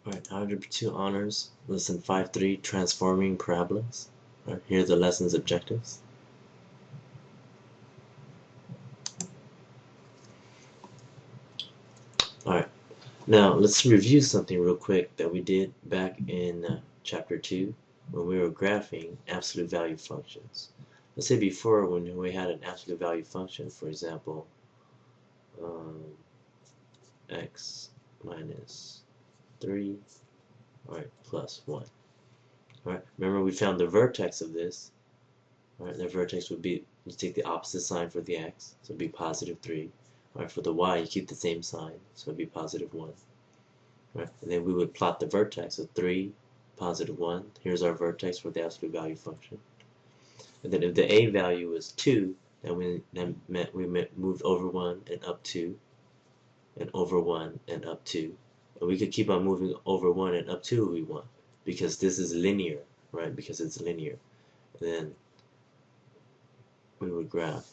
Alright, algebra 2 honors, lesson 5.3, transforming parabolas. Alright, here are the lesson's objectives. Alright, now let's review something real quick that we did back in chapter 2 when we were graphing absolute value functions. Let's say before, when we had an absolute value function, for example, x minus 3, alright, plus 1. Alright, remember we found the vertex of this. Alright, the vertex would be, you take the opposite sign for the x, so it would be positive 3. Alright, for the y, you keep the same sign, so it would be positive 1. Alright, and then we would plot the vertex of 3, positive 1. Here's our vertex for the absolute value function. And then if the a value was 2, then meant we moved over 1 and up 2, and over 1 and up 2. And we could keep on moving over 1 and up 2 if we want, because this is linear, right? Because it's linear. And then we would graph,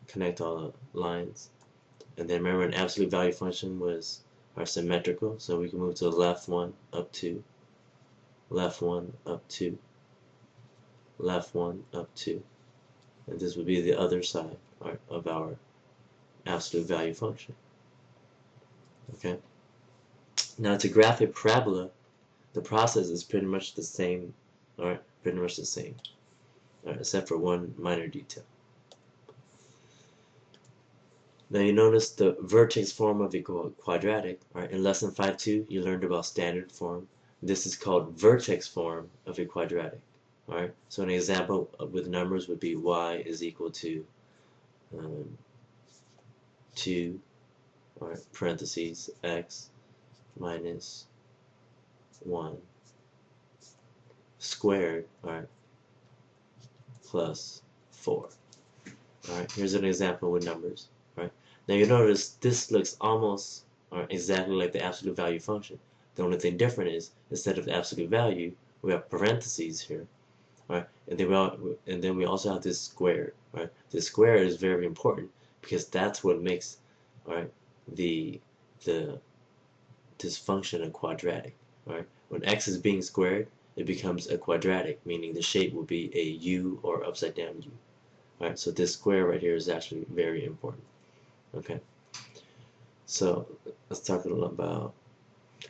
connect all the lines, and then remember an absolute value function was our symmetrical, so we can move to the left 1, up 2, left 1, up 2, left 1, up 2, and this would be the other side of our absolute value function. Okay. Now to graph a parabola, the process is pretty much the same, pretty much the same, except for one minor detail. Now you notice the vertex form of a quadratic. In lesson 5.2 you learned about standard form. This is called vertex form of a quadratic. So an example with numbers would be y is equal to 2, parentheses, x minus 1 squared, plus 4. Here's an example with numbers. Now you notice this looks almost exactly like the absolute value function. The only thing different is, instead of the absolute value, we have parentheses here, and then we also have this square. This square is very important because that's what makes this function a quadratic. When x is being squared, it becomes a quadratic, meaning the shape will be a u or upside down u. So this square right here is actually very important. Okay, so let's talk a little about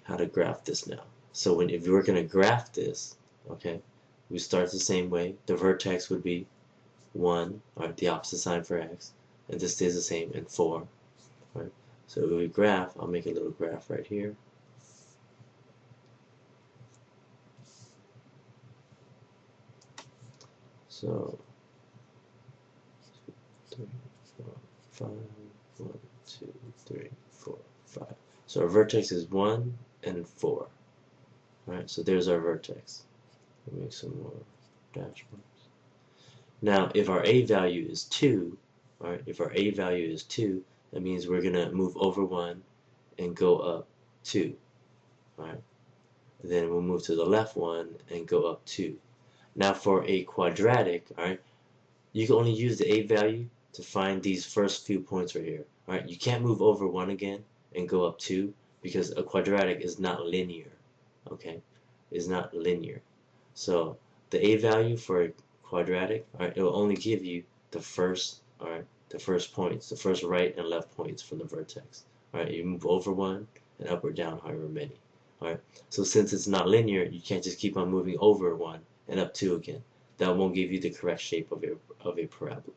how to graph this now. So if we're going to graph this, we start the same way. The vertex would be 1, the opposite sign for x, and this stays the same, and 4. So if we graph, I'll make a little graph right here. So 2, 3, 4, 5, 1, 2, 3, 4, 5. So our vertex is 1 and 4. So there's our vertex. Let me make some more dash marks. Now, if our a value is 2, if our a value is 2, that means we're going to move over 1 and go up 2. Then we'll move to the left 1 and go up 2. Now for a quadratic, you can only use the a value to find these first few points right here. You can't move over 1 again and go up 2 because a quadratic is not linear. Is not linear. So the a value for a quadratic, it will only give you the first, the first points, the first right and left points from the vertex. You move over 1 and up or down however many. So since it's not linear, you can't just keep on moving over 1 and up 2 again. That won't give you the correct shape of a parabola.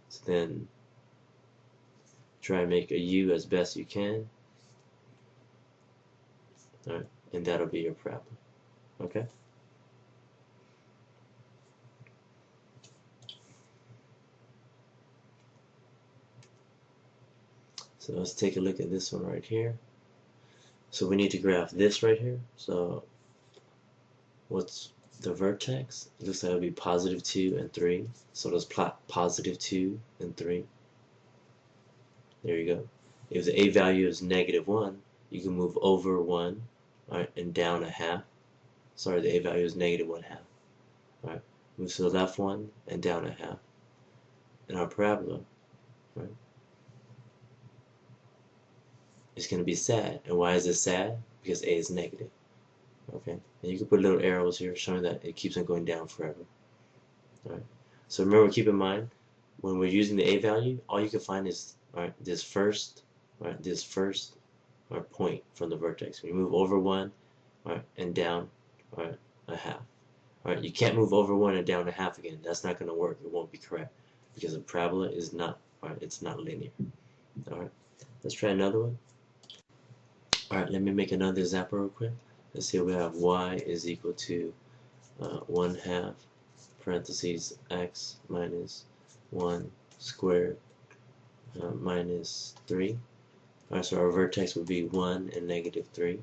So then try and make a u as best you can. And that'll be your parabola. So let's take a look at this one right here. So we need to graph this right here. So what's the vertex? It looks like it'll be positive 2 and 3. So let's plot positive 2 and 3. There you go. If the a value is negative 1, you can move over 1 and down a half. Sorry, the a value is negative 1/2. Move to the left 1 and down a half. And our parabola is going to be sad. And why is it sad? Because a is negative. Okay, and you can put little arrows here showing that it keeps on going down forever. Alright, so remember, keep in mind, when we're using the a value, all you can find is this first point from the vertex. We move over one, and down, a half. You can't move over one and down a half again. That's not going to work. It won't be correct because a parabola is not, it's not linear. Alright, let's try another one. Alright, let me make another example real quick. Let's see, we have y is equal to 1/2 parentheses x minus 1 squared minus 3. Alright, so our vertex would be 1 and -3.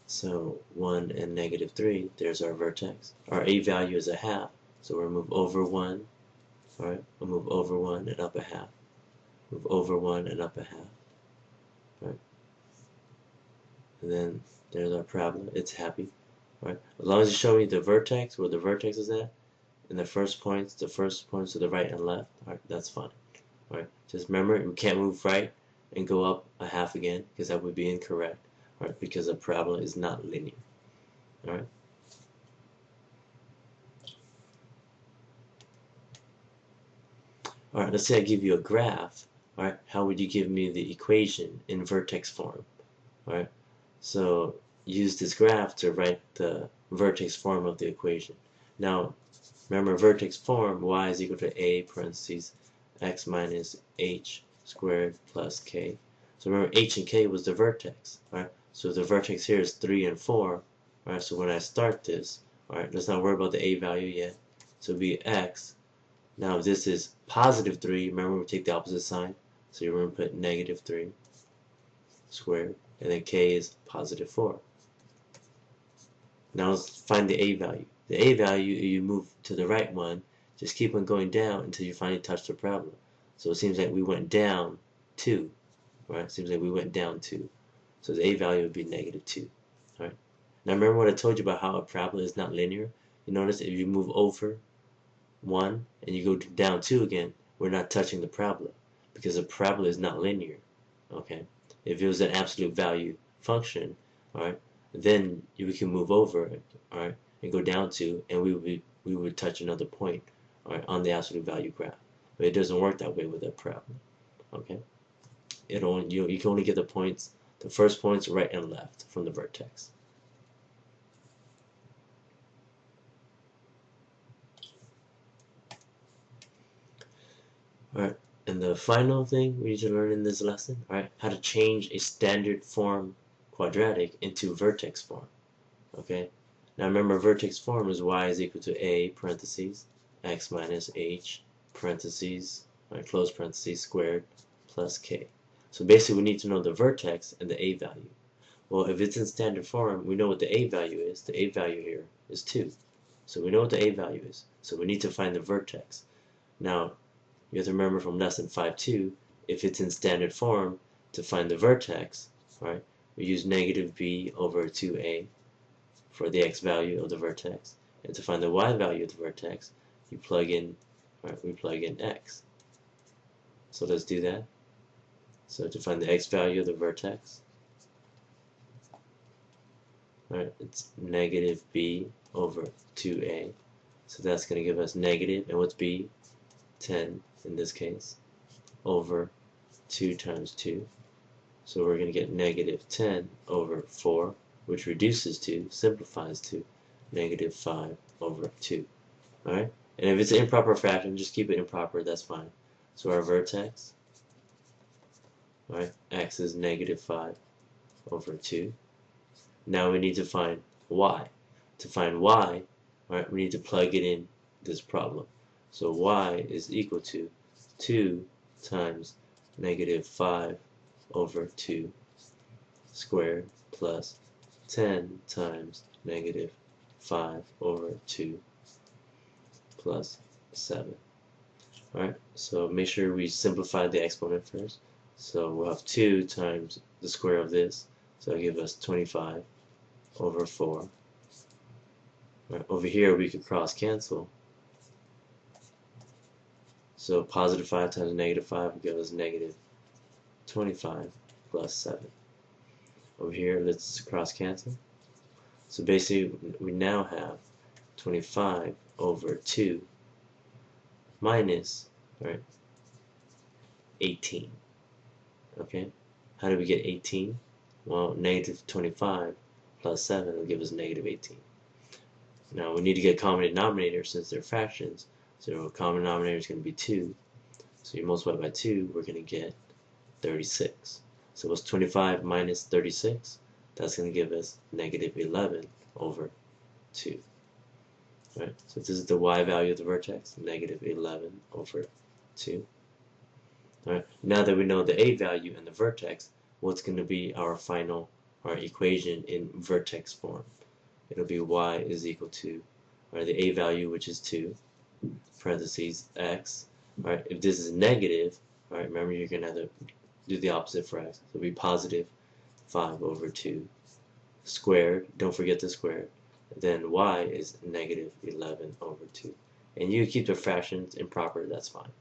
So 1 and -3, there's our vertex. Our a value is 1/2, so we'll move over 1. Alright, we'll move over 1 and up 1/2. Move over 1 and up 1/2. Right? And then there's our parabola. It's happy. Right? As long as you show me the vertex, where the vertex is at, and the first points to the right and left, alright, that's fine. Alright, just remember, we can't move right and go up 1/2 again, because that would be incorrect. Alright, because a parabola is not linear. Alright. Alright, let's say I give you a graph. Alright, how would you give me the equation in vertex form? Alright, so use this graph to write the vertex form of the equation. Now, remember, vertex form, y is equal to a parentheses x minus h squared plus k. So remember, h and k was the vertex. Alright, so the vertex here is 3 and 4. Alright, so when I start this, alright, let's not worry about the a value yet. So it'll be x. Now, if this is positive 3, remember, we take the opposite sign. So you're going to put -3 squared, and then k is positive 4. Now let's find the a value. The a value, you move to the right one, just keep on going down until you finally touch the parabola. So it seems like we went down 2. Right? It seems like we went down 2. So the a value would be -2. Right? Now remember what I told you about how a parabola is not linear? You notice if you move over 1 and you go down 2 again, we're not touching the parabola because the parabola is not linear. Okay? If it was an absolute value function, alright, then we can move over, alright, and go down 2, and we would touch another point, alright, on the absolute value graph. But it doesn't work that way with a parabola. Okay? You can only get the points, the first points right and left from the vertex. Alright, and the final thing we need to learn in this lesson, alright, how to change a standard form quadratic into vertex form. Okay? Now remember, vertex form is y is equal to a parentheses x minus h parentheses, close parentheses, squared plus k. So basically we need to know the vertex and the a value. Well, if it's in standard form, we know what the a value is. The a value here is 2. So we know what the a value is. So we need to find the vertex. Now, you have to remember from lesson 5.2, if it's in standard form, to find the vertex, right, we use -b over 2a for the x value of the vertex. And to find the y value of the vertex, we plug in x. So let's do that. So to find the x value of the vertex, right, it's -b over 2a. So that's going to give us negative, and what's b? 10 in this case, over 2 times 2. So we're going to get -10 over 4, which reduces to, simplifies to, -5 over 2. Alright? And if it's an improper fraction, just keep it improper, that's fine. So our vertex, alright, x is -5 over 2. Now we need to find y. To find y, alright, we need to plug it in this problem. So y is equal to 2 times -5 over 2 squared plus 10 times -5 over 2 plus 7. Alright, so make sure we simplify the exponent first. So we'll have 2 times the square of this, so that'll give us 25 over 4. Right, over here we could cross cancel. So +5 times -5 will give us -25. plus 7. Over here, let's cross cancel. So basically, we now have 25 over 2 minus, right, 18. Okay? How do we get 18? Well, negative 25 plus 7 will give us negative 18. Now, we need to get common denominator since they're fractions. So common denominator is going to be 2. So you multiply by 2, we're going to get 36. So what's 25 minus 36? That's going to give us negative 11 over 2. Right? So this is the y value of the vertex, negative 11 over 2. Right? Now that we know the a value and the vertex, what's going to be our equation in vertex form? It'll be y is equal to, the a value, which is 2, parentheses x. Right? If this is negative, remember you're going to have to do the opposite for x. So it'll be positive 5 over 2 squared. Don't forget the square. Then y is negative 11 over 2. And you keep the fractions improper, that's fine.